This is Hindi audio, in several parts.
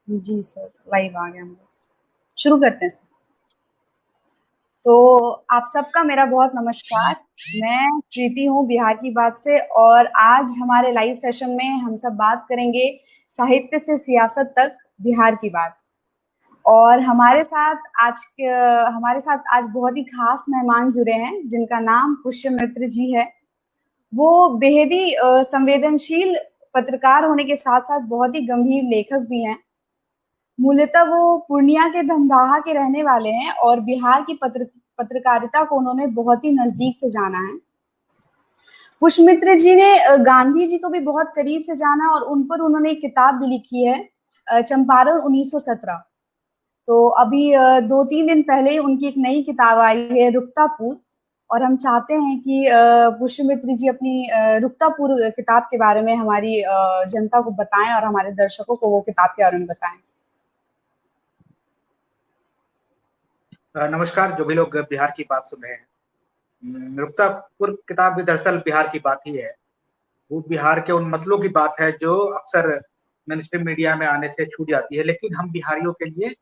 जी सर, लाइव आ गया हम लोग। शुरू करते हैं सर। तो आप सबका मेरा बहुत नमस्कार। मैं प्रीति हूँ बिहार की बात से, और आज हमारे लाइव सेशन में हम सब बात करेंगे साहित्य से सियासत तक, बिहार की बात। और हमारे साथ आज बहुत ही खास मेहमान जुड़े हैं, जिनका नाम पुष्यमित्र जी है। वो बेहद ही संवेदनशील पत्रकार होने के साथ साथ बहुत ही गंभीर लेखक भी हैं। मूलतः वो पूर्णिया के धमदाहा के रहने वाले हैं, और बिहार की पत्रकारिता को उन्होंने बहुत ही नजदीक से जाना है। पुष्यमित्र जी ने गांधी जी को भी बहुत करीब से जाना, और उन पर उन्होंने एक किताब भी लिखी है, चंपारण 1917। तो अभी 2-3 दिन पहले ही उनकी एक नई किताब आई है, रुकतापुर। और हम चाहते हैं कि पुष्यमित्र जी अपनी रुकतापुर किताब के बारे में हमारी जनता को बताएं, और हमारे दर्शकों को वो किताब के बारे में बताएं। नमस्कार। जो भी लोग बिहार की बात सुन रहे हैं, रुकतापुर किताब भी दरअसल बिहार की बात ही है। वो बिहार के उन मसलों की बात है जो अक्सर मेनस्ट्रीम मीडिया में आने से छूट जाती है, लेकिन हम बिहारियों के लिए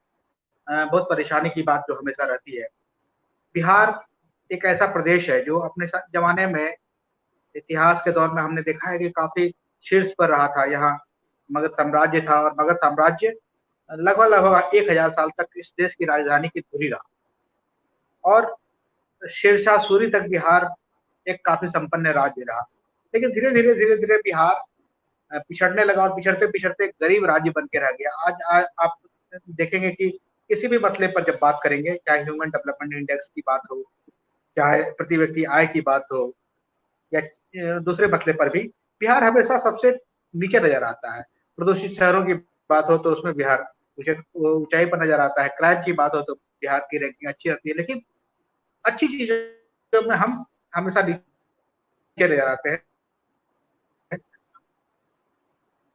बहुत परेशानी की बात जो हमेशा रहती है। बिहार एक ऐसा प्रदेश है जो अपने जमाने में, इतिहास के दौर में हमने देखा है कि काफी शीर्ष पर रहा था। यहाँ मगध साम्राज्य था, और मगध साम्राज्य लगभग लगभग 1000 साल तक इस देश की राजधानी की धुरी रहा। और शेरशाह सूरी तक बिहार एक काफी संपन्न राज्य रहा। लेकिन धीरे धीरे बिहार पिछड़ने लगा, और पिछड़ते पिछड़ते गरीब राज्य बन के रह गया। आप देखेंगे कि किसी भी मसले पर जब बात करेंगे, चाहे ह्यूमन डेवलपमेंट इंडेक्स की बात हो, चाहे प्रति व्यक्ति आय की बात हो, या दूसरे मसले पर भी बिहार हमेशा सबसे नीचे नजर आता है। प्रदूषित शहरों की बात हो तो उसमें बिहार ऊंचाई पर नजर आता है। क्राइम की बात हो तो बिहार की रैंकिंग अच्छी रहती है। लेकिन अच्छी चीजों में हम हमेशा नीचे नजर आते हैं।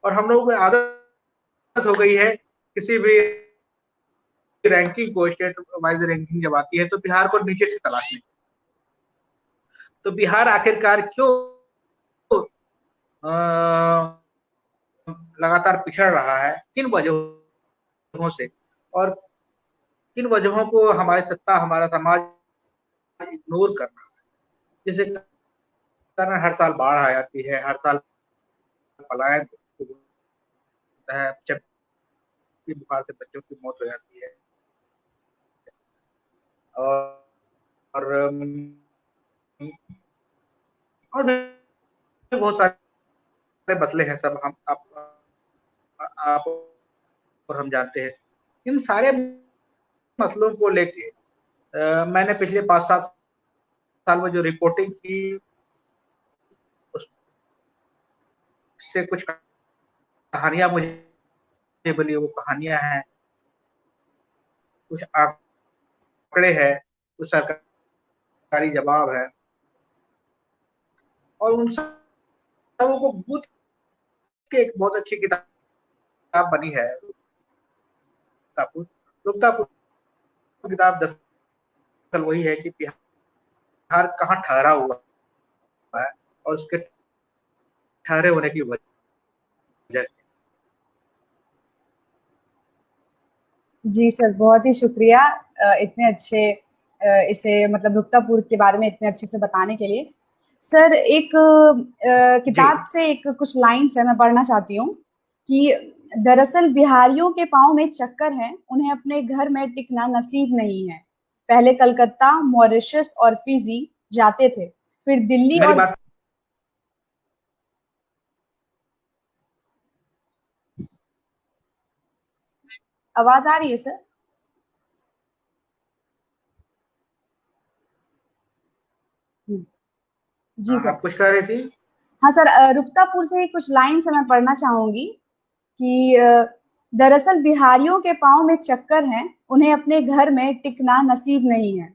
और हम लोगों को आदत हो गई है, किसी भी रैंकिंग को, स्टेट वाइज रैंकिंग जब आती है तो बिहार को नीचे से तलाशने। तो बिहार आखिरकार क्यों लगातार पिछड़ रहा है, किन वजहों से, और किन वजहों को हमारी सत्ता, हमारा समाज इग्नोर कर रहा है, जिसके कारण हर साल बाढ़ आ जाती है, हर साल पलायन होता है, चमकी बुखार से बच्चों की मौत हो जाती है। और और और भी बहुत सारे मसले हैं, सब हम आप और हम जानते हैं। इन सारे मसलों को लेके मैंने पिछले 5-7 साल में जो रिपोर्टिंग की, उससे कुछ कहानियां मुझे मिली। वो कहानियां हैं, कुछ आंकड़े हैं, कुछ सरकारी जवाब है, और उन सबों को बूथ के एक बहुत अच्छी किताब बनी है, रुकतापुर किताब दरअसल वही है कि बिहार कहाँ ठहरा हुआ है, और उसके ठहरे होने की वजह। जी सर, बहुत ही शुक्रिया इतने अच्छे इसे मतलब रुकतापुर के बारे में इतने अच्छे से बताने के लिए। सर, एक जी। किताब से एक कुछ लाइन्स है, मैं पढ़ना चाहती हूँ कि दरअसल बिहारियों के पाँव में चक्कर है, उन्हें अपने घर में टिकना नसीब नहीं है। पहले कलकत्ता, मॉरिशस और फिजी जाते थे, फिर दिल्ली मेरी और बात आवाज आ रही है सर? जी सर। आप कुछ कह रही थी? हाँ सर, रुकतापुर से ही कुछ लाइन से मैं पढ़ना चाहूंगी कि दरअसल बिहारियों के पाँव में चक्कर है, उन्हें अपने घर में टिकना नसीब नहीं है।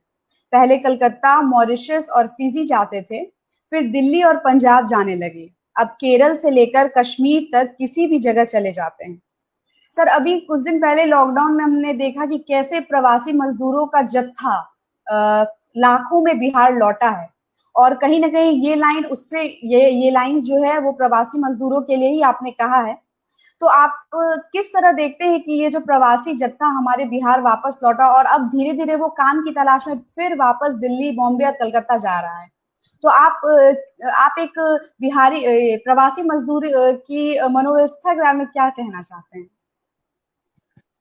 पहले कलकत्ता, मॉरिशस और फिजी जाते थे, फिर दिल्ली और पंजाब जाने लगे, अब केरल से लेकर कश्मीर तक किसी भी जगह चले जाते हैं। सर, अभी कुछ दिन पहले लॉकडाउन में हमने देखा कि कैसे प्रवासी मजदूरों का जत्था अ, लाखों में बिहार लौटा है। और कहीं ना कहीं ये लाइन उससे ये लाइन जो है वो प्रवासी मजदूरों के लिए ही आपने कहा है। तो आप किस तरह देखते हैं कि ये जो प्रवासी जत्था हमारे बिहार वापस लौटा और अब धीरे-धीरे वो काम की तलाश में फिर वापस दिल्ली, बॉम्बे और कलकत्ता जा रहा है। तो आप एक बिहारी प्रवासी मजदूर की मनोव्यवस्था के बारे में क्या कहना चाहते हैं?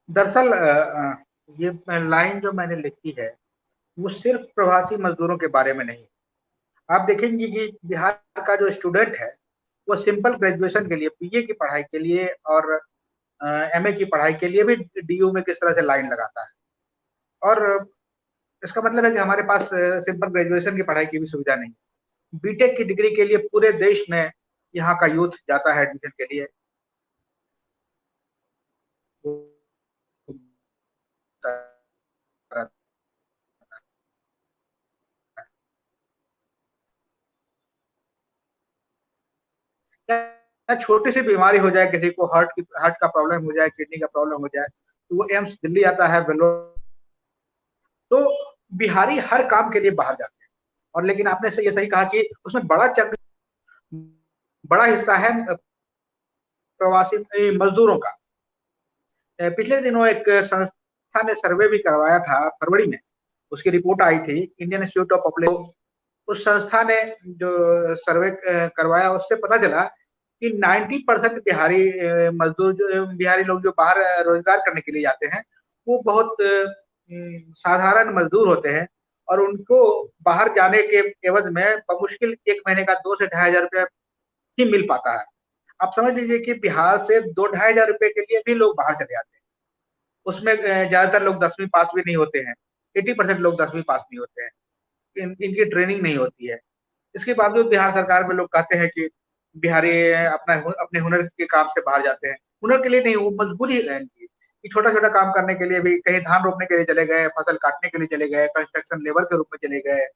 दरअसल ये लाइन जो मैंने लिखी है, वो सिर्फ प्रवासी मजदूरों के बारे में नहीं। आप देखेंगे कि बिहार का जो स्टूडेंट है, वो सिंपल ग्रेजुएशन के लिए, बीए की पढ़ाई के लिए और एमए की पढ़ाई के लिए भी डीयू में किस तरह से लाइन लगाता है। और इसका मतलब है कि हमारे पास सिंपल ग्रेजुएशन की पढ़ाई की भी सुविधा नहीं है। बीटेक की डिग्री के लिए पूरे देश में यहाँ का यूथ जाता है एडमिशन के लिए। या छोटी सी बीमारी हो जाए, किसी को हार्ट का प्रॉब्लम हो जाए, किडनी का प्रॉब्लम हो जाए, तो वो एम्स दिल्ली आता है, वेल्लोर। तो बिहारी हर काम के लिए बाहर जाते हैं। और लेकिन आपने ये सही कहा कि उसमें बड़ा हिस्सा है प्रवासी मजदूरों का। पिछले दिनों एक संस्था ने सर्वे भी करवाया था फरवरी में, उसकी रिपोर्ट आई थी, इंडियन इंस्टीट्यूट ऑफ पॉपुलेशन। उस संस्था ने जो सर्वे करवाया, उससे पता चला कि 90% बिहारी मजदूर, जो बिहारी लोग जो बाहर रोजगार करने के लिए जाते हैं, वो बहुत साधारण मजदूर होते हैं और उनको बाहर जाने के एवज में बमुश्किल 1 महीने का 2 से 2,500 रुपया ही मिल पाता है। आप समझ लीजिए कि बिहार से 2-2,500 रुपए के लिए भी लोग बाहर चले जाते हैं। उसमें ज्यादातर लोग 10वीं पास भी नहीं होते हैं। 80% लोग 10वीं पास नहीं होते हैं। इनकी ट्रेनिंग नहीं होती है। इसके बावजूद बिहार सरकार में लोग कहते हैं कि बिहारी अपने हुनर के काम से बाहर जाते हैं। हुनर के लिए नहीं, वो मजबूरी है इनकी कि छोटा छोटा काम करने के लिए भी, कहीं धान रोपने के लिए चले गए, फसल काटने के लिए चले गए, कंस्ट्रक्शन लेबर के रूप में चले गए,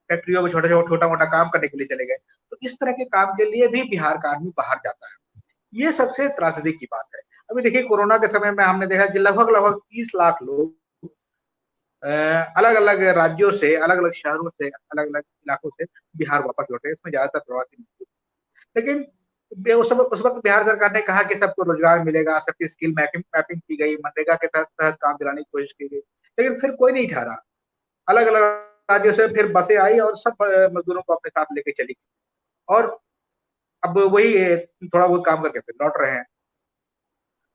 फैक्ट्रियों में छोटा मोटा काम करने के लिए चले गए। तो इस तरह के काम के लिए भी बिहार का आदमी बाहर जाता है। ये सबसे त्रासदी की बात है। अभी देखिए, कोरोना के समय में हमने देखा कि लगभग लगभग 30 लाख लोग अलग अलग राज्यों से, अलग अलग शहरों से, अलग अलग इलाकों से बिहार वापस लौटे। इसमें ज्यादातर प्रवासी मजदूर। लेकिन उस वक्त बिहार सरकार ने कहा कि सबको रोजगार मिलेगा, सबकी स्किल मैपिंग मैपिंग की गई, मनरेगा के तहत तहत काम दिलाने की कोशिश की गई, लेकिन फिर कोई नहीं ठहरा। अलग अलग राज्यों से फिर बसें आई और सब मजदूरों को अपने साथ लेके चली गई। और अब वही थोड़ा बहुत काम करके फिर लौट रहे हैं।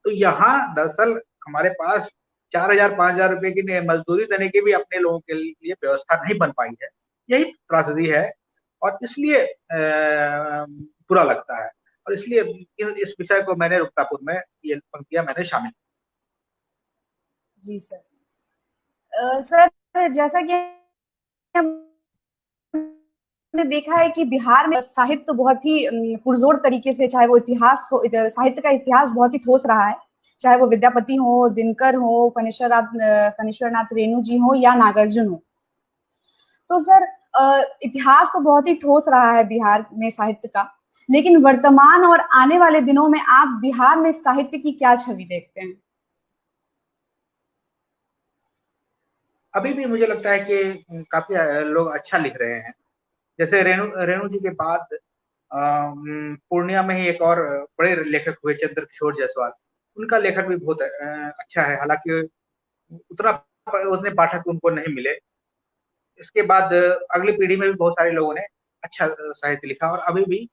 तो यहाँ दरअसल हमारे पास 4,000-5,000 रुपए की मजदूरी देने की भी अपने लोगों के लिए व्यवस्था नहीं बन पाई है। यही त्रासदी है और इसलिए बुरा लगता है। और इसलिए इस विषय को मैंने रुकतापुर में, ये पंक्तियां मैंने शामिल। जी सर। सर, जैसा कि हमने देखा है कि बिहार में साहित्य बहुत ही पुरजोर तरीके से, चाहे वो इतिहास हो, साहित्य का इतिहास बहुत ही ठोस रहा है, चाहे वो विद्यापति हो, दिनकर हो, फणीश्वर नाथ रेणु जी हो या नागार्जुन हो। तो सर, इतिहास तो बहुत ही ठोस रहा है बिहार में साहित्य का, लेकिन वर्तमान और आने वाले दिनों में आप बिहार में साहित्य की क्या छवि देखते हैं? अभी भी मुझे लगता है कि काफी लोग अच्छा लिख रहे हैं। जैसे रेणु रेणु जी के बाद पूर्णिया में ही एक और बड़े लेखक हुए, चंद्रकिशोर जायसवाल। उनका लेखन भी बहुत अच्छा है, हालांकि उतना उतने पाठक उनको नहीं मिले। इसके बाद अगली पीढ़ी में भी बहुत सारे लोगों ने अच्छा साहित्य लिखा और अभी भी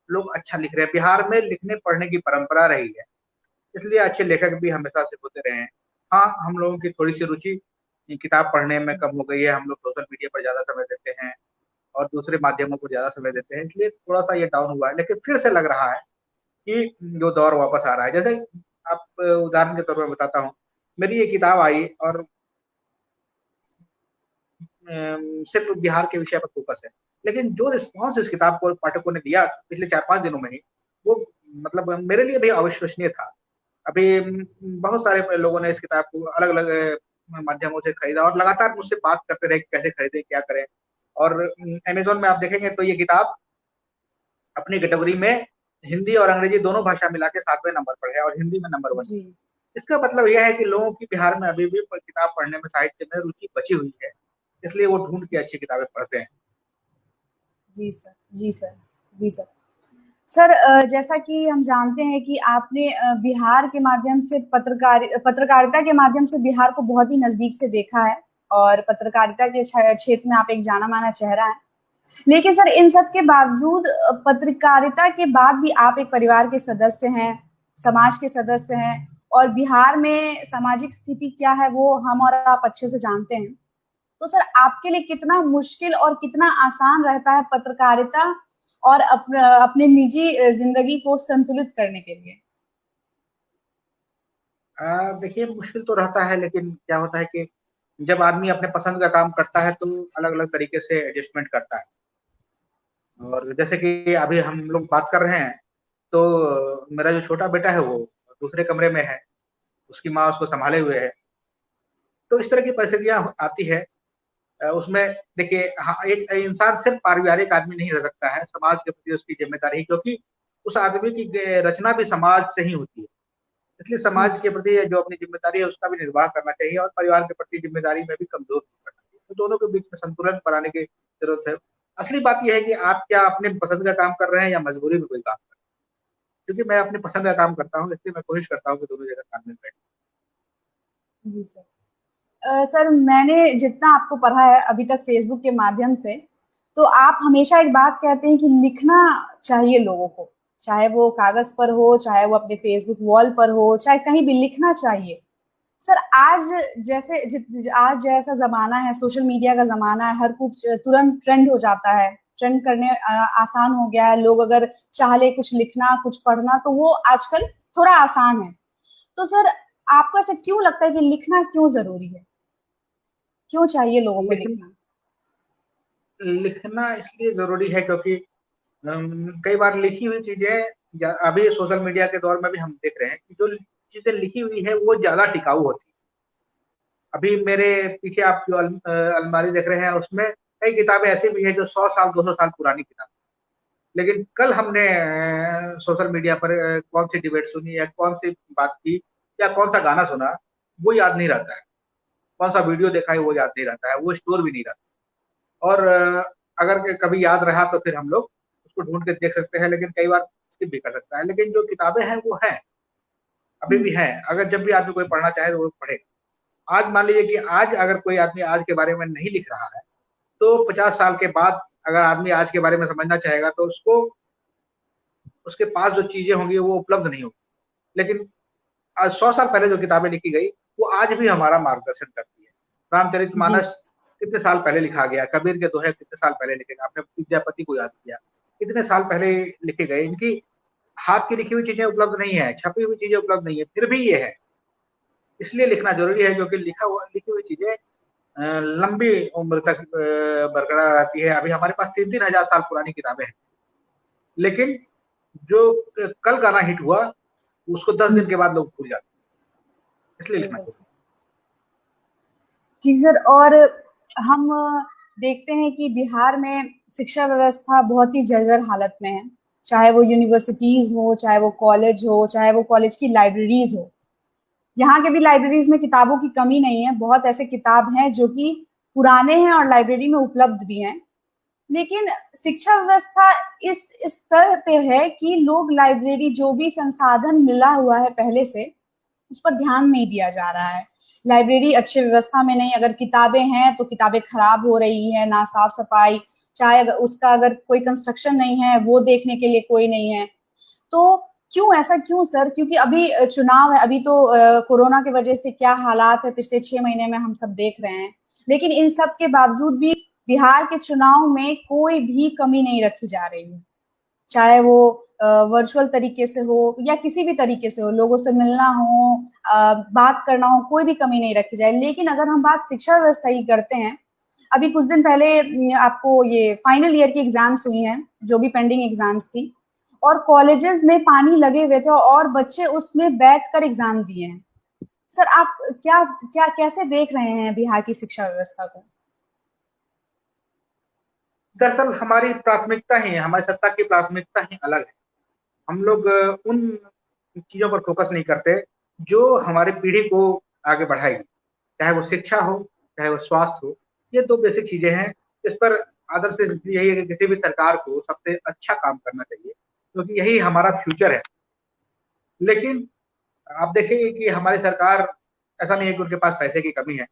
लोग अच्छा लिख रहे हैं। बिहार में लिखने पढ़ने की परंपरा रही है, इसलिए अच्छे लेखक भी हमेशा से होते रहे हैं। हाँ, हम लोगों की थोड़ी सी रुचि किताब पढ़ने में कम हो गई है। हम लोग सोशल मीडिया पर ज्यादा समय देते हैं और दूसरे माध्यमों को ज्यादा समय देते हैं, इसलिए थोड़ा सा ये डाउन हुआ है। लेकिन फिर से लग रहा है कि जो दौर वापस आ रहा है। जैसे आप उदाहरण के तौर पर बताता हूँ, मेरी ये किताब आई और सिर्फ बिहार के विषय पर फोकस है, लेकिन जो रिस्पॉन्स इस किताब को पाठकों ने दिया पिछले 4-5 दिनों में ही, वो मतलब मेरे लिए भी अविश्वसनीय था। अभी बहुत सारे लोगों ने इस किताब को अलग अलग माध्यमों से खरीदा और लगातार मुझसे बात करते रहे कि कैसे खरीदे, क्या करें। और अमेजोन में आप देखेंगे तो ये किताब अपनी कैटेगरी में हिंदी और अंग्रेजी दोनों भाषा मिला के 7वें नंबर पर है और हिंदी में नंबर 1। जी। इसका मतलब यह है कि लोगों की बिहार में अभी भी किताब पढ़ने में, साहित्य में रुचि बची हुई है, इसलिए वो ढूंढ के अच्छी किताबें पढ़ते हैं। जी सर, जी सर, जी सर। सर जैसा कि हम जानते हैं कि आपने बिहार के माध्यम से पत्रकारिता के माध्यम से बिहार को बहुत ही नजदीक से देखा है और पत्रकारिता के क्षेत्र में आप एक जाना माना चेहरा हैं। लेकिन सर इन सब के बावजूद पत्रकारिता के बाद भी आप एक परिवार के सदस्य हैं, समाज के सदस्य हैं और बिहार में सामाजिक स्थिति क्या है वो हम और आप अच्छे से जानते हैं। तो सर आपके लिए कितना मुश्किल और कितना आसान रहता है पत्रकारिता और अपने निजी जिंदगी को संतुलित करने के लिए? देखिए, मुश्किल तो रहता है, लेकिन क्या होता है कि जब आदमी अपने पसंद का काम करता है तो अलग अलग तरीके से एडजस्टमेंट करता है। और जैसे कि अभी हम लोग बात कर रहे हैं, तो मेरा जो छोटा बेटा है वो दूसरे कमरे में है, उसकी माँ उसको संभाले हुए है। तो इस तरह की परिस्थितियां आती है। उसमें देखिए, हाँ, एक इंसान सिर्फ पारिवारिक आदमी नहीं रह सकता है, समाज के प्रति उसकी जिम्मेदारी, क्योंकि उस आदमी की रचना भी समाज से ही होती है। इसलिए जी समाज के प्रति जो अपनी जिम्मेदारी है उसका भी निर्वाह करना चाहिए और परिवार के प्रति जिम्मेदारी में भी कमजोर नहीं करना चाहिए। तो दोनों के बीच में संतुलन बनाने की जरूरत है। असली बात यह है कि आप क्या अपने पसंद का काम कर रहे हैं या मजबूरी में कोई काम कर रहे हैं। क्योंकि मैं अपनी पसंद का काम करता हूँ, इसलिए मैं कोशिश करता हूँ कि दोनों जगह तालमेल बैठे। जी सर। सर मैंने जितना आपको पढ़ा है अभी तक फेसबुक के माध्यम से, तो आप हमेशा एक बात कहते हैं कि लिखना चाहिए लोगों को, चाहे वो कागज पर हो, चाहे वो अपने फेसबुक वॉल पर हो, चाहे कहीं भी लिखना चाहिए। सर आज जैसा जमाना है, सोशल मीडिया का जमाना है, हर कुछ तुरंत ट्रेंड हो जाता है, ट्रेंड करने आसान हो गया है। लोग अगर चाह ले कुछ लिखना कुछ पढ़ना तो वो आजकल थोड़ा आसान है। तो सर आपको ऐसा क्यों लगता है कि लिखना क्यों जरूरी है, क्यों चाहिए लोगों को लेकिन लिखना? लिखना इसलिए जरूरी है क्योंकि कई बार लिखी हुई चीजें, अभी सोशल मीडिया के दौर में भी हम देख रहे हैं कि जो चीजें लिखी हुई है वो ज्यादा टिकाऊ होती है। अभी मेरे पीछे आप जो अलमारी देख रहे हैं, उसमें कई किताबें ऐसी भी है जो 100 साल 200 साल पुरानी किताब। लेकिन कल हमने सोशल मीडिया पर कौन सी डिबेट सुनी या कौन सी बात की या कौन सा गाना सुना, वो याद नहीं रहता है। कौन सा वीडियो देखा है वो याद नहीं रहता है, वो स्टोर भी नहीं रहता। और अगर कभी याद रहा तो फिर हम लोग उसको ढूंढ के देख सकते हैं, लेकिन कई बार स्किप भी कर सकता है। लेकिन जो किताबें हैं वो हैं, अभी भी हैं। अगर जब भी आदमी कोई पढ़ना चाहे तो वो पढ़ेगा। आज मान लीजिए कि आज अगर कोई आदमी आज के बारे में नहीं लिख रहा है, तो 50 साल के बाद अगर आदमी आज के बारे में समझना चाहेगा तो उसको उसके पास जो चीजें होंगी वो उपलब्ध नहीं होगी। लेकिन आज 100 साल पहले जो किताबें लिखी गई वो आज भी हमारा मार्गदर्शन करती है। जी रामचरितमानस कितने साल पहले लिखा गया, कबीर के दोहे कितने साल पहले लिखे गए, आपने विद्यापति को याद किया, कितने साल पहले लिखे गए। इनकी हाथ की लिखी हुई चीजें उपलब्ध नहीं है, छपी हुई चीजें उपलब्ध नहीं है, फिर भी ये है। इसलिए लिखना जरूरी है क्योंकि लिखी हुई चीजें लंबी उम्र तक बरकरार रहती है। अभी हमारे पास 3-3 हजार साल पुरानी किताबें हैं, लेकिन जो कल गाना हिट हुआ उसको 10 दिन के बाद लोग भूल जाते हैं। इसलिए लिखना बिल्कुल चाहिए। सर। जी सर। और हम देखते हैं कि बिहार में शिक्षा व्यवस्था बहुत ही जर्जर हालत में है, चाहे वो यूनिवर्सिटीज हो, चाहे वो कॉलेज हो, चाहे वो कॉलेज की लाइब्रेरीज हो। यहाँ के भी लाइब्रेरीज में किताबों की कमी नहीं है, बहुत ऐसे किताब हैं जो कि पुराने हैं और लाइब्रेरी में उपलब्ध भी हैं। लेकिन शिक्षा व्यवस्था इस स्तर पे है कि लोग लाइब्रेरी जो भी संसाधन मिला हुआ है पहले से उस पर ध्यान नहीं दिया जा रहा है। लाइब्रेरी अच्छी व्यवस्था में नहीं, अगर किताबें हैं तो किताबें खराब हो रही है, ना साफ सफाई, चाहे अगर उसका अगर कोई कंस्ट्रक्शन नहीं है वो देखने के लिए कोई नहीं है। तो क्यों ऐसा क्यों सर? क्योंकि अभी चुनाव है, अभी तो कोरोना की वजह से क्या हालात है पिछले 6 महीने में हम सब देख रहे हैं। लेकिन इन सब के बावजूद भी बिहार के चुनाव में कोई भी कमी नहीं रखी जा रही है, चाहे वो वर्चुअल तरीके से हो या किसी भी तरीके से हो, लोगों से मिलना हो, बात करना हो, कोई भी कमी नहीं रखी जाए। लेकिन अगर हम बात शिक्षा व्यवस्था की करते हैं, अभी कुछ दिन पहले आपको ये फाइनल ईयर की एग्जाम्स हुई हैं, जो भी पेंडिंग एग्जाम्स थी, और कॉलेजेस में पानी लगे हुए थे और बच्चे उसमें बैठकर एग्जाम दिए हैं। सर आप क्या क्या कैसे देख रहे हैं बिहार की शिक्षा व्यवस्था को? दरअसल हमारी प्राथमिकता ही है, हमारी सत्ता की प्राथमिकता ही अलग है। हम लोग उन चीजों पर फोकस नहीं करते जो हमारी पीढ़ी को आगे बढ़ाएगी। चाहे वो शिक्षा हो, चाहे वो स्वास्थ्य हो, ये दो बेसिक चीजें हैं। इस पर आदर्श यही है कि किसी भी सरकार को सबसे अच्छा काम करना चाहिए, क्योंकि यही हमारा फ्यूचर है। लेकिन आप देखेंगे कि हमारी सरकार, ऐसा नहीं है कि उनके पास पैसे की कमी है,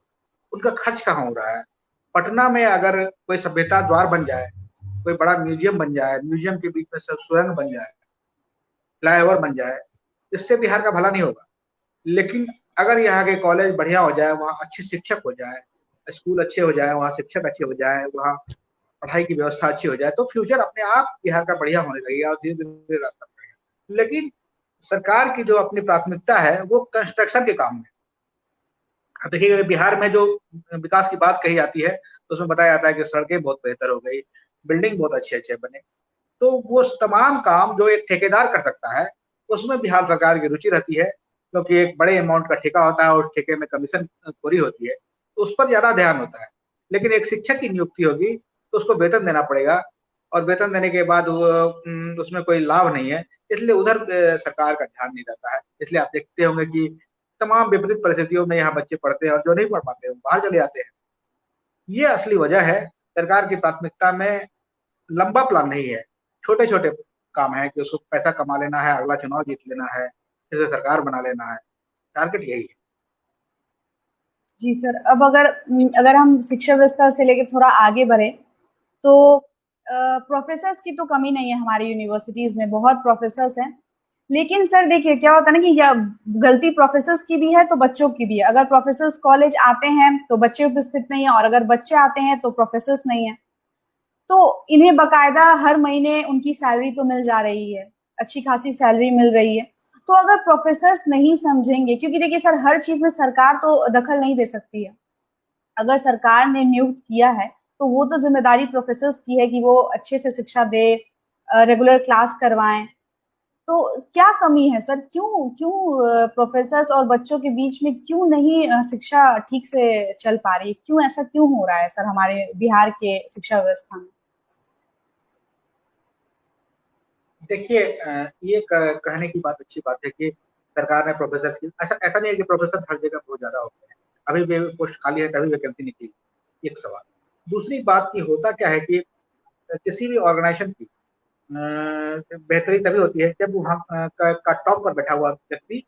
उनका खर्च कहाँ हो रहा है। पटना में अगर कोई सभ्यता द्वार बन जाए, कोई बड़ा म्यूजियम बन जाए, म्यूजियम के बीच में सब सुरंग बन जाए, फ्लाईओवर बन जाए, इससे बिहार का भला नहीं होगा। लेकिन अगर यहाँ के कॉलेज बढ़िया हो जाए, वहाँ अच्छे शिक्षक हो जाए, स्कूल अच्छे हो जाए, वहाँ शिक्षक अच्छे हो जाए, वहाँ पढ़ाई की व्यवस्था अच्छी हो जाए, तो फ्यूचर अपने आप बिहार का बढ़िया होने लगेगा और धीरे धीरे रास्ता बढ़ेगा। लेकिन सरकार की जो अपनी प्राथमिकता है वो कंस्ट्रक्शन के काम में। अब देखिए बिहार में जो विकास की बात कही जाती है तो उसमें बताया जाता है कि सड़कें बहुत बेहतर हो गई, बिल्डिंग बहुत अच्छे अच्छे बने। तो वो तमाम काम जो एक ठेकेदार कर सकता है उसमें बिहार सरकार की रुचि रहती है, क्योंकि एक बड़े अमाउंट का ठेका होता है और उस ठेके में कमीशन पूरी होती है, तो उस पर ज्यादा ध्यान होता है। लेकिन एक शिक्षक की नियुक्ति होगी तो उसको वेतन देना पड़ेगा, और वेतन देने के बाद वो उसमें कोई लाभ नहीं है, इसलिए उधर सरकार का ध्यान नहीं रहता है। इसलिए आप देखते होंगे कि तमाम विपरीत परिस्थितियों में यहाँ बच्चे पढ़ते हैं और जो नहीं पढ़ पाते वो बाहर चले जाते हैं। ये असली वजह है। सरकार की प्राथमिकता में लंबा प्लान नहीं है, छोटे छोटे काम है कि उसको पैसा कमा लेना है, अगला चुनाव जीत लेना है, फिर से सरकार बना लेना है। टारगेट यही है। जी सर, अब अगर हम शिक्षा व्यवस्था से लेकर थोड़ा आगे बढ़े तो प्रोफेसर्स की तो कमी नहीं है, हमारी यूनिवर्सिटीज में बहुत प्रोफेसर्स हैं। लेकिन सर देखिए क्या होता है ना कि या गलती प्रोफेसर्स की भी है तो बच्चों की भी है। अगर प्रोफेसर्स कॉलेज आते हैं तो बच्चे उपस्थित नहीं है, और अगर बच्चे आते हैं तो प्रोफेसर्स नहीं है। तो इन्हें बकायदा हर महीने उनकी सैलरी तो मिल जा रही है, अच्छी खासी सैलरी मिल रही है। तो अगर प्रोफेसर्स नहीं समझेंगे, क्योंकि देखिए सर हर चीज में सरकार तो दखल नहीं दे सकती है। अगर सरकार ने नियुक्त किया है तो वो तो जिम्मेदारी प्रोफेसर्स की है कि वो अच्छे से शिक्षा दे, रेगुलर क्लास करवाएं। तो क्या कमी है सर, क्यों क्यों प्रोफेसर्स और बच्चों के बीच में क्यों नहीं शिक्षा ठीक से चल पा रही है, क्यों ऐसा क्यों हो रहा है सर हमारे बिहार के शिक्षा व्यवस्था में? देखिए ये कहने की बात अच्छी बात है कि सरकार ने प्रोफेसर की, ऐसा ऐसा नहीं है कि प्रोफेसर हर जगह बहुत ज्यादा होते हैं। अभी भी पोस्ट खाली है तभी वैकेंसी निकली, एक सवाल। दूसरी बात की होता क्या है कि किसी भी ऑर्गेनाइजेशन की बेहतरी तभी होती है जब वहाँ का टॉप पर बैठा हुआ व्यक्ति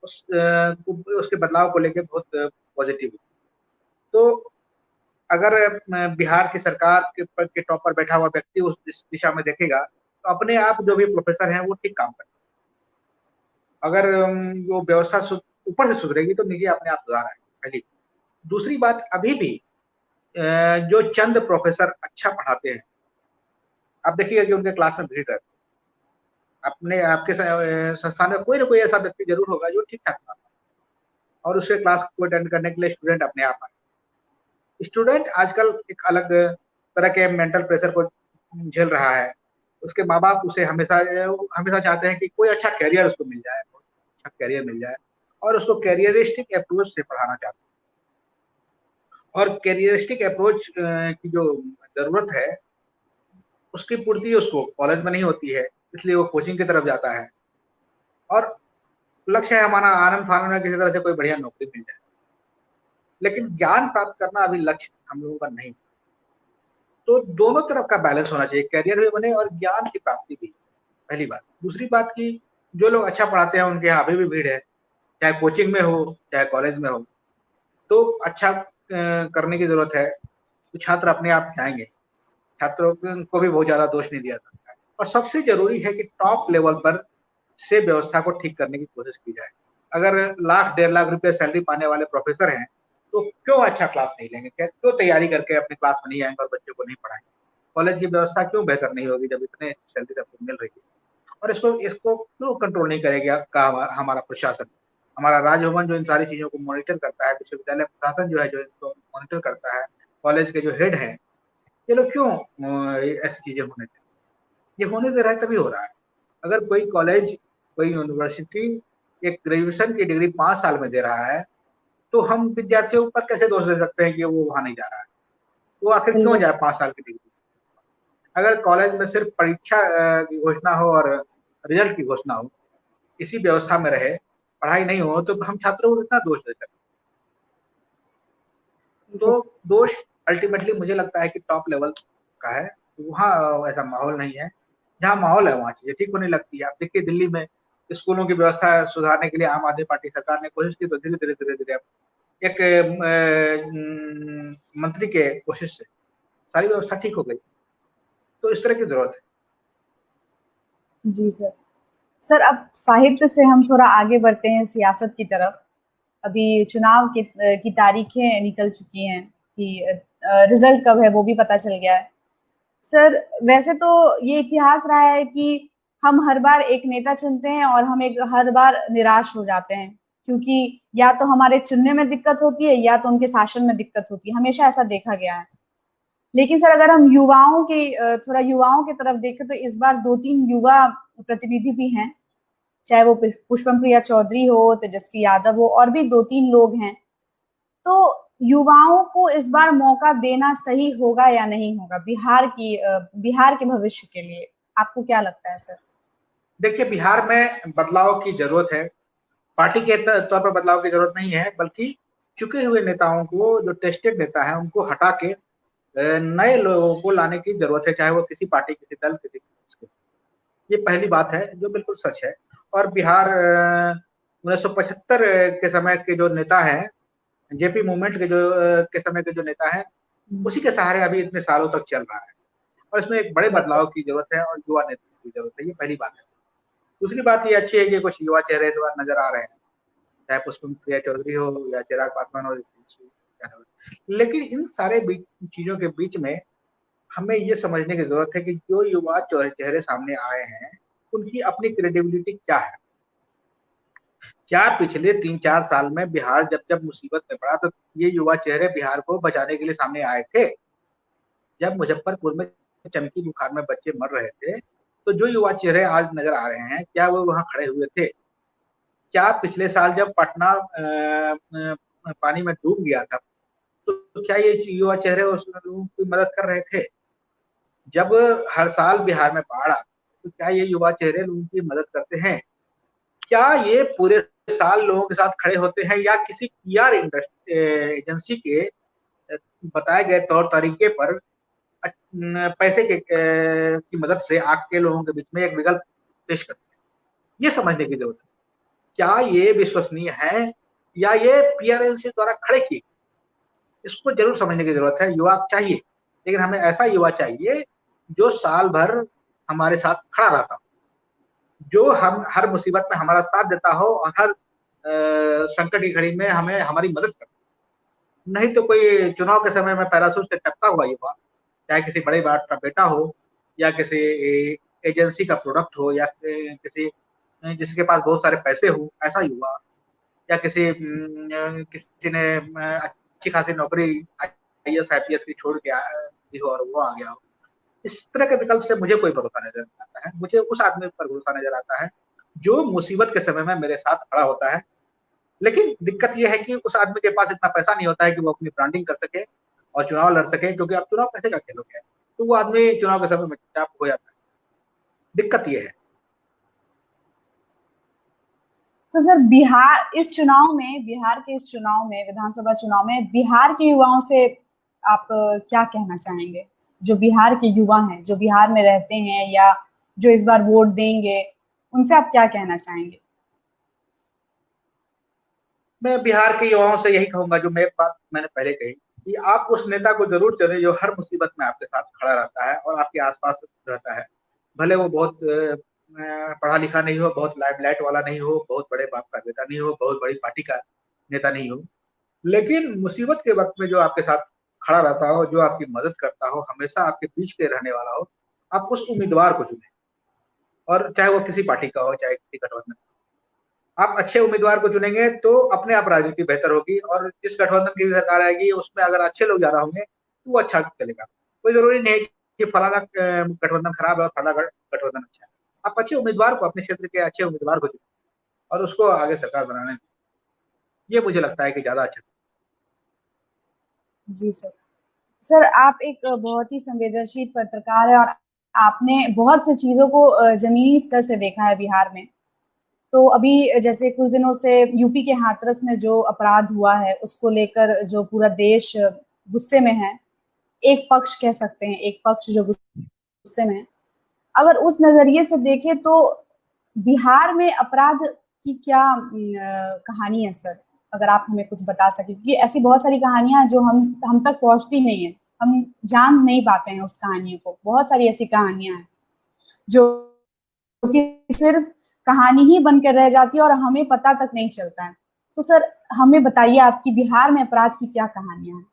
उसके बदलाव को लेकर बहुत पॉजिटिव है। तो अगर बिहार की सरकार के टॉप पर बैठा हुआ व्यक्ति उस दिशा में देखेगा तो अपने आप जो भी प्रोफेसर हैं वो ठीक काम करेंगे। अगर वो व्यवस्था ऊपर से सुधरेगी तो नीचे अपने आप सुधार आएगा, पहली। दूसरी बात, अभी भी जो चंद प्रोफेसर अच्छा पढ़ाते हैं, आप देखिएगा कि उनके क्लास में भीड़ रहती है। अपने आपके संस्थान में कोई ना कोई ऐसा व्यक्ति जरूर होगा जो ठीक ठाक पढ़ाता है, और उसके क्लास को अटेंड करने के लिए स्टूडेंट अपने आप आए। स्टूडेंट आजकल एक अलग तरह के मेंटल प्रेशर को झेल रहा है। उसके माँ बाप उसे हमेशा हमेशा चाहते हैं कि कोई अच्छा कैरियर उसको मिल जाए, अच्छा कैरियर मिल जाए, और उसको कैरियरिस्टिक अप्रोच से पढ़ाना चाहते हैं। और कैरियरिस्टिक अप्रोच की जो जरूरत है उसकी पूर्ति उसको कॉलेज में नहीं होती है, इसलिए वो कोचिंग की तरफ जाता है। और लक्ष्य है हमारा आनंद फानंद में किसी तरह से कोई बढ़िया नौकरी मिल जाए। लेकिन ज्ञान प्राप्त करना अभी लक्ष्य हम लोगों का नहीं। तो दोनों तरफ का बैलेंस होना चाहिए, करियर भी बने और ज्ञान की प्राप्ति भी। पहली बात। दूसरी बात की जो लोग अच्छा पढ़ाते हैं उनके यहाँ अभी भी भीड़ है, चाहे कोचिंग में हो चाहे कॉलेज में हो। तो अच्छा करने की जरूरत है, तो छात्र अपने आप जाएंगे। छात्रों को भी बहुत ज्यादा दोष नहीं दिया सकता है। और सबसे जरूरी है कि टॉप लेवल पर से व्यवस्था को ठीक करने की कोशिश की जाए। अगर लाख 1.5 लाख रुपए सैलरी पाने वाले प्रोफेसर हैं तो क्यों अच्छा क्लास नहीं लेंगे, क्यों तैयारी करके अपने क्लास में नहीं आएंगे और बच्चों को नहीं पढ़ाएंगे। कॉलेज की व्यवस्था क्यों बेहतर नहीं होगी जब इतने सैलरी सबको मिल रही है। और इसको इसको क्यों कंट्रोल नहीं करेगा का हमारा प्रशासन, हमारा राजभवन जो इन सारी चीजों को मॉनिटर करता है, विश्वविद्यालय प्रशासन जो है जो इसको मॉनिटर करता है, कॉलेज के जो हेड है, ये लोग क्यों ऐसी चीजें होने दें। ये होने दे रहा है तभी हो रहा है। अगर कोई कॉलेज कोई यूनिवर्सिटी एक ग्रेजुएशन की डिग्री 5 साल में दे रहा है तो हम विद्यार्थियों पर कैसे दोष दे सकते हैं कि वो वहां नहीं जा रहा है। वो आखिर क्यों बिल्कुल। जाए 5 साल की डिग्री। अगर कॉलेज में सिर्फ परीक्षा की घोषणा हो और रिजल्ट की घोषणा हो, इसी व्यवस्था में रहे, पढ़ाई नहीं हो, तो हम छात्रों को कितना दोष दे सकते। तो बिल्कुल। दोष अल्टीमेटली मुझे लगता है कि टॉप लेवल का है, वहाँ ऐसा माहौल नहीं है जहाँ माहौल है वहाँ चीजें ठीक होने लगती है। आप देखिए दिल्ली में स्कूलों की व्यवस्था सुधारने के लिए आम आदमी पार्टी सरकार ने कोशिश की, तो धीरे धीरे धीरे धीरे एक मंत्री के कोशिश से सारी व्यवस्था ठीक हो गई। तो इस तरह की जरूरत है। जी सर। सर, अब साहित्य से हम थोड़ा आगे बढ़ते हैं सियासत की तरफ। अभी चुनाव की तारीखें निकल चुकी हैं कि रिजल्ट कब है वो भी पता चल गया है। सर, वैसे तो ये इतिहास रहा है कि हम हर बार एक नेता चुनते हैं और हम एक हर बार निराश हो जाते हैं, क्योंकि या तो हमारे चुनने में दिक्कत होती है या तो उनके शासन में दिक्कत होती है। हमेशा ऐसा देखा गया है। लेकिन सर, अगर हम थोड़ा युवाओं की तरफ देखें तो इस बार 2-3 युवा प्रतिनिधि भी हैं, चाहे वो पुष्पम प्रिया चौधरी हो, तेजस्वी यादव हो, और भी 2-3 लोग हैं। तो युवाओं को इस बार मौका देना सही होगा या नहीं होगा बिहार के भविष्य के लिए? आपको क्या लगता है सर? देखिए बिहार में बदलाव की जरूरत है। पार्टी के तौर पर बदलाव की जरूरत नहीं है, बल्कि चुके हुए नेताओं को, जो टेस्टेड नेता है उनको हटा के नए लोगों को लाने की जरूरत है, चाहे वो किसी पार्टी, किसी दल, किसी के। ये पहली बात है जो बिल्कुल सच है। और बिहार 1975 के समय के जो नेता है, जेपी मूवमेंट के के समय के जो नेता है, उसी के सहारे अभी इतने सालों तक चल रहा है। और इसमें एक बड़े बदलाव की जरूरत है और युवा नेतृत्व की जरूरत है। ये पहली बात है। दूसरी बात ये अच्छी है कि कुछ युवा चेहरे इस बार नजर आ रहे हैं, चाहे पुष्पम प्रिया चौधरी हो या चिराग पासवान हो। लेकिन इन सारे चीजों के बीच में हमें ये समझने की जरूरत है कि जो युवा चेहरे सामने आए हैं, उनकी अपनी क्रेडिबिलिटी क्या है। क्या पिछले 3-4 साल में बिहार जब जब मुसीबत में पड़ा तो ये युवा चेहरे बिहार को बचाने के लिए सामने आए थे? जब मुजफ्फरपुर में चमकी बुखार में बच्चे मर रहे थे, तो जो युवा चेहरे आज नजर आ रहे हैं, क्या वो वहां खड़े हुए थे? क्या पिछले साल जब पटना पानी में डूब गया था, तो क्या ये युवा चेहरे उस लोगों की मदद कर रहे थे? जब हर साल बिहार में बाढ़ आती है, तो क्या ये युवा चेहरे लोगों की मदद करते हैं? क्या ये पूरे साल लोगों के साथ खड़े होते हैं, या किसी पीआर एजेंसी के बताए गए तौर तरीके पर पैसे की मदद से आके लोगों के बीच में एक विकल्प पेश करते हैं? ये समझने की जरूरत है। क्या ये विश्वसनीय है, या ये पीआर एजेंसी द्वारा खड़े किए? इसको जरूर समझने की जरूरत है। युवा चाहिए, लेकिन हमें ऐसा युवा चाहिए जो साल भर हमारे साथ खड़ा रहता हो, जो हम हर मुसीबत में हमारा साथ देता हो और हर संकट की घड़ी में हमें हमारी मदद करता। नहीं तो कोई चुनाव के समय में पैराशूट से टपका हुआ युवा, चाहे किसी बड़े बाप का बेटा हो, या किसी एजेंसी का प्रोडक्ट हो, या किसी जिसके पास बहुत सारे पैसे हो, ऐसा युवा, या किसी ने अच्छी खासी नौकरी आईएएस आईपीएस की छोड़ के हो और वो आ गया हो। इस तरह के विकल्प से मुझे कोई भरोसा नजर नहीं आता है। मुझे उस आदमी पर भरोसा नजर आता है जो मुसीबत के समय में मेरे साथ खड़ा होता है। लेकिन दिक्कत यह है कि उस आदमी के पास इतना पैसा नहीं होता है कि वो अपनी ब्रांडिंग कर सके और चुनाव लड़ सके, क्योंकि अब चुनाव पैसे का खेल हो गया है। तो वो आदमी चुनाव के समय में चुपचाप हो जाता है। दिक्कत ये है। तो सर, बिहार के इस चुनाव में, विधानसभा चुनाव में बिहार के युवाओं से आप क्या कहना चाहेंगे? जो बिहार के युवा हैं, जो बिहार में रहते हैं या जो इस बार वोट देंगे, उनसे आप क्या कहना चाहेंगे? मैं बिहार के युवाओं से यही कहूंगा, जो मैं बात मैंने पहले कही, कि आप उस नेता को जरूर चुने जो हर मुसीबत में आपके साथ खड़ा रहता है और आपके आसपास रहता है। भले वो बहुत पढ़ा लिखा नहीं हो, बहुत लाइमलाइट वाला नहीं हो, बहुत बड़े बाप का बेटा नहीं हो, बहुत बड़ी पार्टी का नेता नहीं हो, लेकिन मुसीबत के वक्त में जो आपके साथ खड़ा रहता हो, जो आपकी मदद करता हो, हमेशा आपके बीच के रहने वाला हो, आप उस उम्मीदवार को चुने। और चाहे वो किसी पार्टी का हो, चाहे किसी गठबंधन, आप अच्छे उम्मीदवार को चुनेंगे तो अपने आप राजनीति बेहतर होगी। और जिस गठबंधन की भी सरकार आएगी, उसमें अगर अच्छे लोग ज्यादा होंगे तो वो अच्छा चलेगा। कोई जरूरी नहीं है कि फलाना गठबंधन खराब है और फलाना गठबंधन अच्छा है। आप अच्छे उम्मीदवार को, अपने क्षेत्र के अच्छे उम्मीदवार को चुने और उसको आगे सरकार बनाने, ये मुझे लगता है कि ज्यादा अच्छा। जी सर। सर, आप एक बहुत ही संवेदनशील पत्रकार है और आपने बहुत सी चीजों को जमीनी स्तर से देखा है बिहार में। तो अभी जैसे कुछ दिनों से यूपी के हाथरस में जो अपराध हुआ है, उसको लेकर जो पूरा देश गुस्से में है। एक पक्ष कह सकते हैं, एक पक्ष जो गुस्से में है। अगर उस नजरिए से देखें तो बिहार में अपराध की क्या कहानी है सर? अगर आप हमें कुछ बता सके, क्योंकि ऐसी बहुत सारी कहानियां हैं जो हम तक पहुंचती नहीं है, हम जान नहीं पाते हैं उस कहानियों को। बहुत सारी ऐसी कहानियां हैं जो कि सिर्फ कहानी ही बनकर रह जाती है और हमें पता तक नहीं चलता है। तो सर हमें बताइए, आपकी बिहार में अपराध की क्या कहानियां हैं?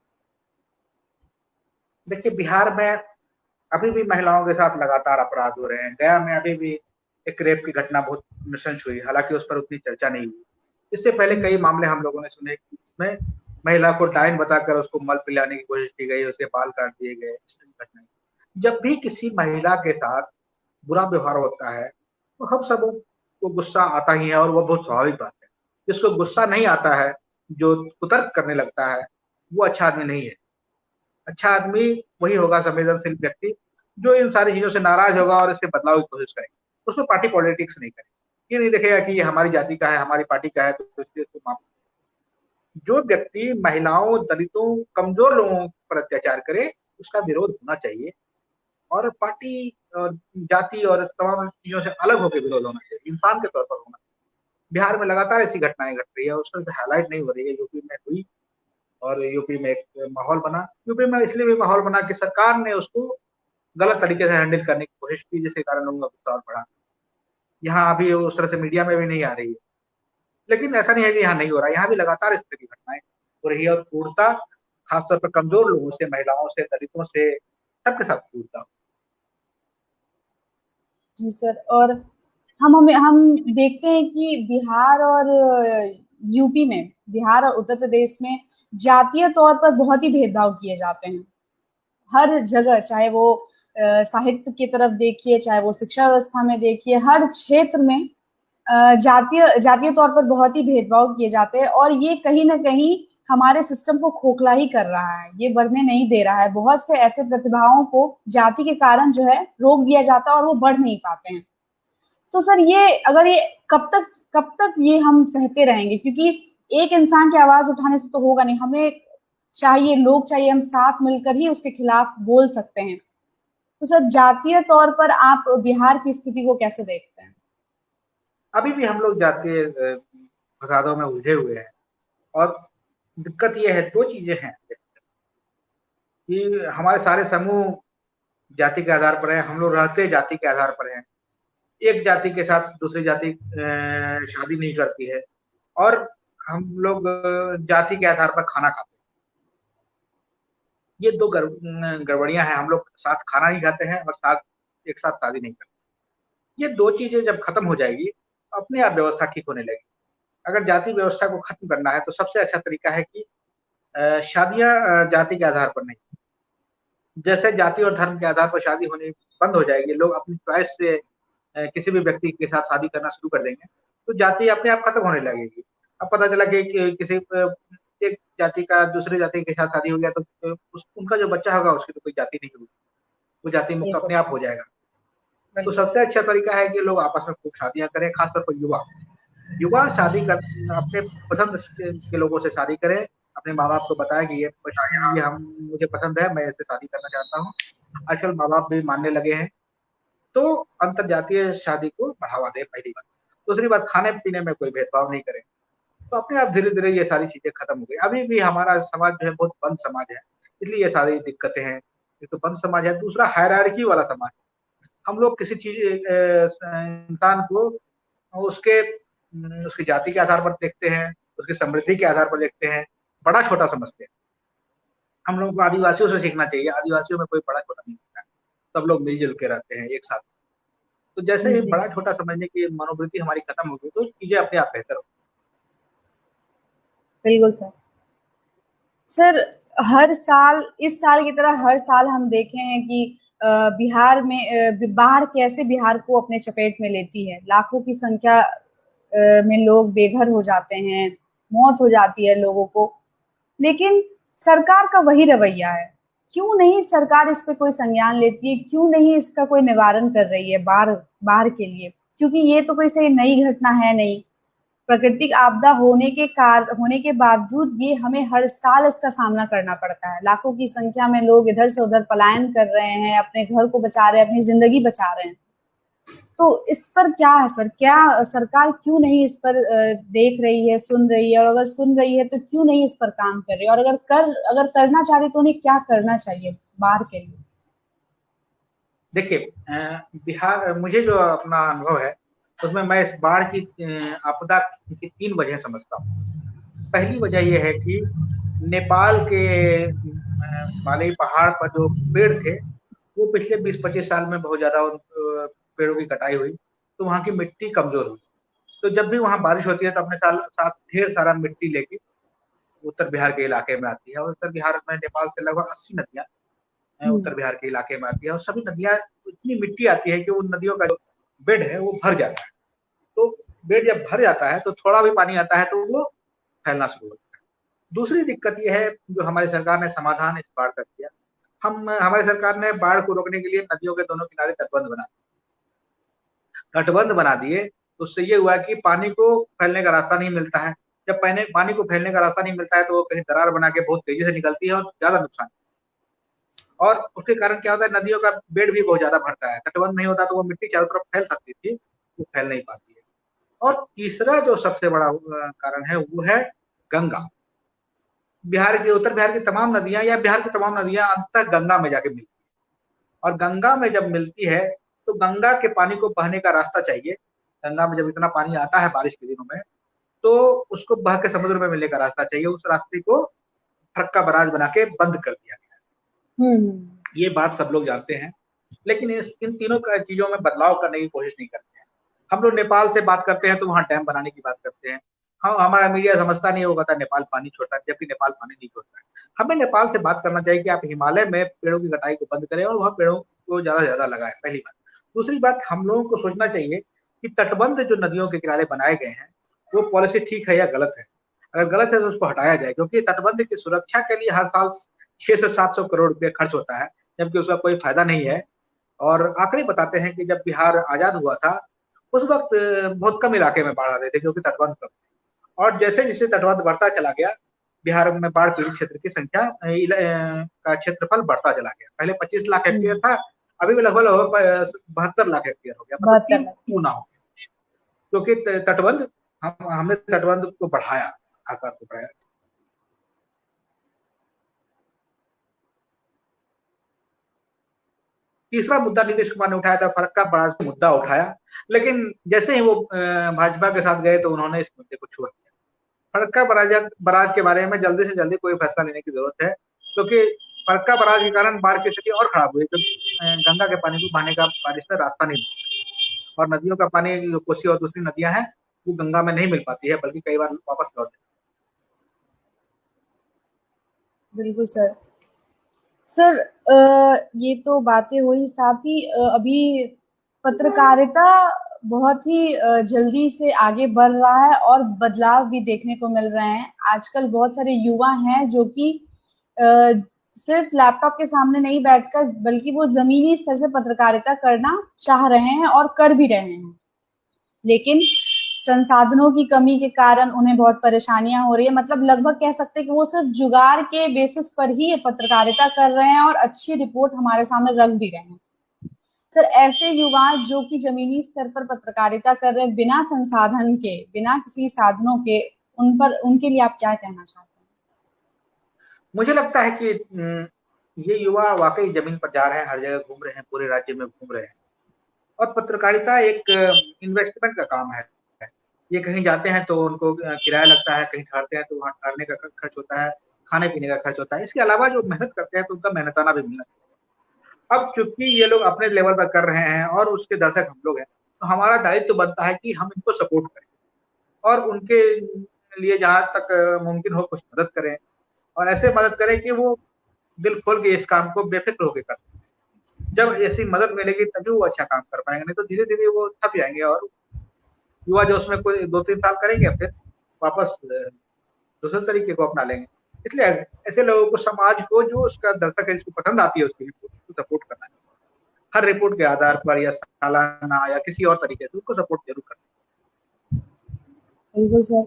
देखिए, बिहार में अभी भी महिलाओं के साथ लगातार अपराध हो रहे हैं। गया में अभी भी एक रेप की घटना बहुत नृशंस हुई, हालांकि उस पर उतनी चर्चा नहीं हुई। इससे पहले कई मामले हम लोगों ने सुने कि इसमें महिला को डायन बताकर उसको मल पिलाने की कोशिश की गई, उसके बाल काट दिए गए, इस तरह की घटनाएं। जब भी किसी महिला के साथ बुरा व्यवहार होता है तो हम सबों को गुस्सा आता ही है, और वो बहुत स्वाभाविक बात है। जिसको गुस्सा नहीं आता है, जो कुतर्क करने लगता है, वो अच्छा आदमी नहीं है। अच्छा आदमी वही होगा, संवेदनशील व्यक्ति, जो इन सारी चीजों से नाराज होगा और इससे बदलाव की कोशिश करेगा। उसमें पार्टी पॉलिटिक्स नहीं करेगा। ये नहीं देखेगा कि ये हमारी जाति का है, हमारी पार्टी का है, तो इसलिए इसको माफ। जो व्यक्ति महिलाओं, दलितों, कमजोर लोगों पर अत्याचार करे, उसका विरोध होना चाहिए। और पार्टी और जाति और तमाम चीजों से अलग होकर विरोध होना चाहिए, इंसान के तौर पर होना चाहिए। बिहार में लगातार ऐसी घटनाएं घट रही है, उसमें हाईलाइट नहीं हो रही है। यूपी में हुई और यूपी में एक माहौल बना। यूपी में इसलिए भी माहौल बना कि सरकार ने उसको गलत तरीके से हैंडल करने की कोशिश की, जिसके कारण लोगों का गुस्सा और बढ़ा। यहाँ अभी उस तरह से मीडिया में भी नहीं आ रही है, लेकिन ऐसा नहीं है कि यहाँ नहीं हो रहा है। यहाँ भी लगातार इस तरह की घटनाएं हो रही है, और क्रूरता खासतौर पर कमजोर लोगों से, महिलाओं से, दलितों से, सबके साथ क्रूरता। जी सर। और हम देखते हैं कि बिहार और यूपी में, बिहार और उत्तर प्रदेश में जातीय तौर पर बहुत ही भेदभाव किए जाते हैं हर जगह। चाहे वो साहित्य की तरफ देखिए, चाहे वो शिक्षा व्यवस्था में देखिए, हर क्षेत्र में जातीय जातीय तौर पर बहुत ही भेदभाव किए जाते हैं। और ये कहीं ना कहीं हमारे सिस्टम को खोखला ही कर रहा है, ये बढ़ने नहीं दे रहा है। बहुत से ऐसे प्रतिभाओं को जाति के कारण जो है रोक दिया जाता है और वो बढ़ नहीं पाते हैं। तो सर ये, अगर ये कब तक ये हम सहते रहेंगे? क्योंकि एक इंसान की आवाज उठाने से तो होगा नहीं, हमें चाहिए, लोग चाहिए, हम साथ मिलकर ही उसके खिलाफ बोल सकते हैं। तो सर जातीय तौर पर आप बिहार की स्थिति को कैसे देखते हैं? अभी भी हम लोग जातीय फसादों में उलझे हुए हैं। और दिक्कत ये है, दो चीजें हैं कि हमारे सारे समूह जाति के आधार पर है, हम लोग रहते जाति के आधार पर हैं। एक जाति के साथ दूसरी जाति शादी नहीं करती है, और हम लोग जाति के आधार पर खाना खाते हैं। ये दो गड़बड़ियां हैं। हम लोग साथ खाना नहीं खाते हैं और साथ एक साथ शादी नहीं करते। ये दो चीजें जब खत्म हो जाएगी, अपने आप व्यवस्था ठीक होने लगेगी। अगर जाति व्यवस्था को खत्म करना है तो सबसे अच्छा तरीका है कि शादियां जाति के आधार पर नहीं। जैसे जाति और धर्म के आधार पर शादी होनी बंद हो जाएगी, लोग अपनी चॉइस से किसी भी व्यक्ति के साथ शादी करना शुरू कर देंगे, तो जाति अपने आप खत्म होने लगेगी। अब पता चला कि किसी एक जाति का दूसरी जाति के साथ शादी हो गया, तो उनका जो बच्चा होगा उसकी तो कोई जाति नहीं होगी, वो जाति मुक्त बिल्कुल अपने आप हो जाएगा। तो बिल्कुल। सबसे अच्छा तरीका है कि लोग आपस में खूब शादियां करें, खासतौर पर युवा। युवा शादी कर अपने पसंद के लोगों से शादी करें। अपने माँ बाप को बताएं कि ये हम मुझे पसंद है, मैं इससे शादी करना चाहता हूँ। आजकल माँ बाप भी मानने लगे हैं। तो अंतरजातीय शादी को बढ़ावा दें, पहली बात। दूसरी बात, खाने पीने में कोई भेदभाव नहीं करें, तो अपने आप धीरे धीरे ये सारी चीजें खत्म हो गई। अभी भी हमारा समाज जो है बहुत बंद समाज है, इसलिए ये सारी दिक्कतें हैं। एक तो बंद समाज है, दूसरा हायरार्की वाला समाज। हम लोग किसी चीज इंसान को उसके उसकी जाति के आधार पर देखते हैं, उसकी समृद्धि के आधार पर देखते हैं, बड़ा छोटा समझते हैं। हम लोगों को आदिवासियों से सीखना चाहिए। आदिवासियों में कोई बड़ा छोटा नहीं होता है, सब लोग मिलजुल के रहते हैं एक साथ। तो जैसे ही जी बड़ा छोटा समझने की मनोवृत्ति हमारी खत्म होगी, तो चीजें अपने आप बेहतर होगी। बिल्कुल सर। सर हर साल, इस साल की तरह हर साल हम देखे हैं कि बिहार में बाढ़ कैसे बिहार को अपने चपेट में लेती है। लाखों की संख्या में लोग बेघर हो जाते हैं, मौत हो जाती है लोगों को। लेकिन सरकार का वही रवैया है। क्यों नहीं सरकार इस पे कोई संज्ञान लेती है? क्यों नहीं इसका कोई निवारण कर रही है बाढ़ बाढ़ के लिए? क्योंकि ये तो कोई सही नई घटना है नहीं। प्राकृतिक आपदा होने के बावजूद ये हमें हर साल इसका सामना करना पड़ता है। लाखों की संख्या में लोग इधर से उधर पलायन कर रहे हैं, अपने घर को बचा रहे हैं, अपनी जिंदगी बचा रहे हैं। तो इस पर क्या है सर, क्या सरकार क्यों नहीं इस पर देख रही है, सुन रही है, और अगर सुन रही है तो क्यों नहीं इस पर काम कर रही है, और अगर करना चाह रही तो उन्हें क्या करना चाहिए बाढ़ के लिए? देखिए, बिहार, मुझे जो अपना अनुभव है उसमें मैं इस बाढ़ की आपदा की 3 वजह समझता हूँ। पहली वजह ये है कि नेपाल के हिमालयी पहाड़ पर जो पेड़ थे, वो पिछले 20-25 साल में बहुत ज़्यादा उन पेड़ों की कटाई हुई, तो वहाँ की मिट्टी कमज़ोर हुई। तो जब भी वहाँ बारिश होती है तो अपने साथ ढेर सारा मिट्टी लेके उत्तर बिहार के इलाके में आती है, और उत्तर बिहार में नेपाल से लगभग 80 नदियाँ उत्तर बिहार के इलाके में आती है, और सभी नदियाँ इतनी मिट्टी आती है कि उन नदियों का जो बेड है वो भर जाता है। तो बेड जब भर जाता है तो थोड़ा भी पानी आता है तो वो फैलना शुरू होता है। दूसरी दिक्कत ये है, जो हमारी सरकार ने समाधान इस बाढ़ का किया, हमारी सरकार ने बाढ़ को रोकने के लिए नदियों के दोनों किनारे तटबंध बना दिए। तो उससे ये हुआ कि पानी को फैलने का रास्ता नहीं मिलता है। जब पानी को फैलने का रास्ता नहीं मिलता है तो वो कहीं दरार बना के बहुत तेजी से निकलती है और ज्यादा नुकसान, और उसके कारण क्या होता है, नदियों का बेड भी बहुत ज्यादा भरता है। तटबंध नहीं होता तो वो मिट्टी चारों तरफ फैल सकती थी, वो फैल नहीं पाती है। और तीसरा जो सबसे बड़ा कारण है वो है गंगा। उत्तर बिहार की तमाम नदियां, या बिहार की तमाम नदियां अंततः गंगा में जाके मिलती है, और गंगा में जब मिलती है तो गंगा के पानी को बहने का रास्ता चाहिए। गंगा में जब इतना पानी आता है बारिश के दिनों में, तो उसको बह के समुद्र में मिलने का रास्ता चाहिए। उस रास्ते को फरक्का बराज बना के बंद कर दिया गया है। ये बात सब लोग जानते हैं, लेकिन इन तीनों चीजों में बदलाव करने की कोशिश नहीं करते हैं। हम लोग नेपाल से बात करते हैं तो वहां डैम बनाने की बात करते हैं। हाँ, हमारा मीडिया समझता नहीं होगा, नेपाल पानी छोड़ता है, जबकि नेपाल पानी नहीं छोड़ता है। हमें नेपाल से बात करना चाहिए कि आप हिमालय में पेड़ों की कटाई को बंद करें और वहाँ पेड़ों को ज्यादा से ज्यादा लगाएं, पहली बात। दूसरी बात, हम लोगों को सोचना चाहिए कि तटबंध जो नदियों के किनारे बनाए गए हैं, वो पॉलिसी ठीक है या गलत है। अगर गलत है तो उसको हटाया जाए, क्योंकि तटबंध की सुरक्षा के लिए हर साल 600 से 700 करोड़ रुपए खर्च होता है, जबकि उसका कोई फायदा नहीं है। और आंकड़े बताते हैं कि जब बिहार आजाद हुआ था उस वक्त बहुत कम इलाके में बाढ़ आते थे, क्योंकि तटबंध कम थे। और जैसे जैसे तटबंध बढ़ता चला गया, बिहार में बाढ़ पीड़ित क्षेत्र की संख्या का क्षेत्रफल बढ़ता चला गया। पहले 25 लाख हेक्टेयर था, अभी भी लगभग 72 लाख हेक्टेयर हो गया, मतलब 3 गुना हो गया, क्योंकि तटबंध हमने तटबंध को बढ़ाया, आकार को बढ़ाया। तीसरा मुद्दा नीतीश कुमार ने उठाया था, फरक्का बराज का मुद्दा उठाया, लेकिन जैसे ही वो भाजपा के साथ गए तो उन्होंने इस मुद्दे को छोड़ दिया। फरक्का बराज के बारे में जल्दी से जल्दी कोई फैसला लेने की जरूरत है, क्योंकि फरक्का बराज के कारण बाढ़ की स्थिति और खराब हुई, क्योंकि गंगा के पानी को बहाने का बारिश में रास्ता नहीं मिलता, और नदियों का पानी जो कोसी और दूसरी नदियां हैं वो गंगा में नहीं मिल पाती है, बल्कि कई बार वापस लौट। बिल्कुल सर। सर, ये तो बातें हुई, साथ ही अभी पत्रकारिता बहुत ही जल्दी से आगे बढ़ रहा है और बदलाव भी देखने को मिल रहे हैं। आजकल बहुत सारे युवा हैं जो कि सिर्फ लैपटॉप के सामने नहीं बैठकर, बल्कि वो जमीनी स्तर से पत्रकारिता करना चाह रहे हैं और कर भी रहे हैं, लेकिन संसाधनों की कमी के कारण उन्हें बहुत परेशानियां हो रही है। मतलब लगभग कह सकते हैं कि वो सिर्फ जुगाड़ के बेसिस पर ही पत्रकारिता कर रहे हैं और अच्छी रिपोर्ट हमारे सामने रख भी रहे हैं। सर, ऐसे युवा जो कि जमीनी स्तर पर पत्रकारिता कर रहे हैं, बिना संसाधन के, बिना किसी साधनों के, उनके लिए आप क्या कहना चाहते हैं? मुझे लगता है कि ये युवा वाकई जमीन पर जा रहे हैं, हर जगह घूम रहे हैं, पूरे राज्य में घूम रहे हैं, और पत्रकारिता एक इन्वेस्टमेंट का काम है। ये कहीं जाते हैं तो उनको किराया लगता है, कहीं ठहरते हैं तो वहाँ ठहरने का खर्च होता है, खाने पीने का खर्च होता है। इसके अलावा जो मेहनत करते हैं तो उनका मेहनताना भी मिलना चाहिए। अब चूंकि ये लोग अपने लेवल पर कर रहे हैं और उसके दर्शक हम लोग हैं, तो हमारा दायित्व तो बनता है कि हम इनको सपोर्ट करें और उनके लिए जहाँ तक मुमकिन हो कुछ मदद करें, और ऐसे मदद करें कि वो दिल खोल के इस काम को बेफिक्र होकर करते हैं। जब ऐसी मदद मिलेगी तभी वो अच्छा काम कर पाएंगे, नहीं तो धीरे धीरे वो थक जाएंगे, और युवा जो उसमें कोई 2-3 साल करेंगे फिर वापस दूसरे तरीके को अपना लेंगे। इसलिए ऐसे लोगों को, समाज को, जो उसका दर्शक है, जिसको पसंद आती है उसकी रिपोर्ट, उसको सपोर्ट करना है। हर रिपोर्ट के आधार पर या सालाना या किसी और तरीके से उसको सपोर्ट जरूर करना। बिल्कुल सर।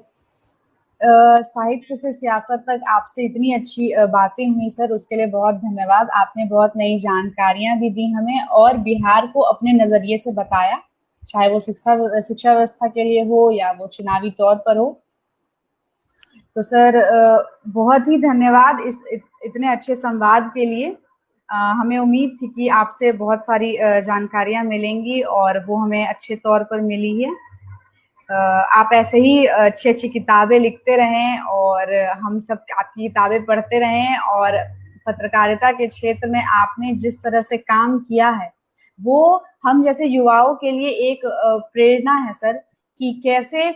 साहित्य से सियासत तक आपसे इतनी अच्छी बातें हुई सर, उसके लिए बहुत धन्यवाद। आपने बहुत नई जानकारियां भी दी हमें और बिहार को अपने नजरिए से बताया। चाहे वो शिक्षा व्यवस्था के लिए हो या वो चुनावी तौर पर हो। तो सर बहुत ही धन्यवाद इतने अच्छे संवाद के लिए। हमें उम्मीद थी कि आपसे बहुत सारी जानकारियां मिलेंगी और वो हमें अच्छे तौर पर मिली है। आप ऐसे ही अच्छी अच्छी किताबें लिखते रहें और हम सब आपकी किताबें पढ़ते रहें, और पत्रकारिता के क्षेत्र में आपने जिस तरह से काम किया है वो हम जैसे युवाओं के लिए एक प्रेरणा है सर, कि कैसे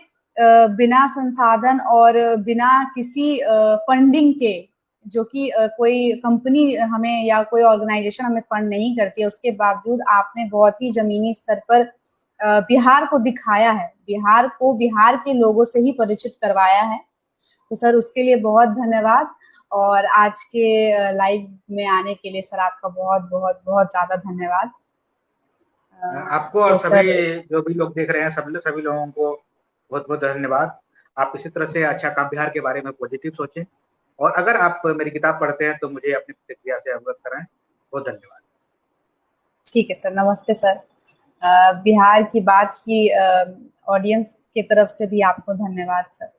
बिना संसाधन और बिना किसी फंडिंग के, जो कि कोई कंपनी हमें या कोई ऑर्गेनाइजेशन हमें फंड नहीं करती है, उसके बावजूद आपने बहुत ही जमीनी स्तर पर बिहार को दिखाया है, बिहार को बिहार के लोगों से ही परिचित करवाया है। तो सर उसके लिए बहुत धन्यवाद, और आज के लाइव में आने के लिए सर आपका बहुत बहुत बहुत ज्यादा धन्यवाद। आपको और तो सभी सर जो भी लोग देख रहे हैं सभी लोगों को बहुत बहुत धन्यवाद। आप इसी तरह से अच्छा काम बिहार के बारे में पॉजिटिव सोचें, और अगर आप मेरी किताब पढ़ते हैं तो मुझे अपनी प्रतिक्रिया से अवगत कराएं। बहुत धन्यवाद। ठीक है सर, नमस्ते सर। बिहार की बात की ऑडियंस की तरफ से भी आपको धन्यवाद सर।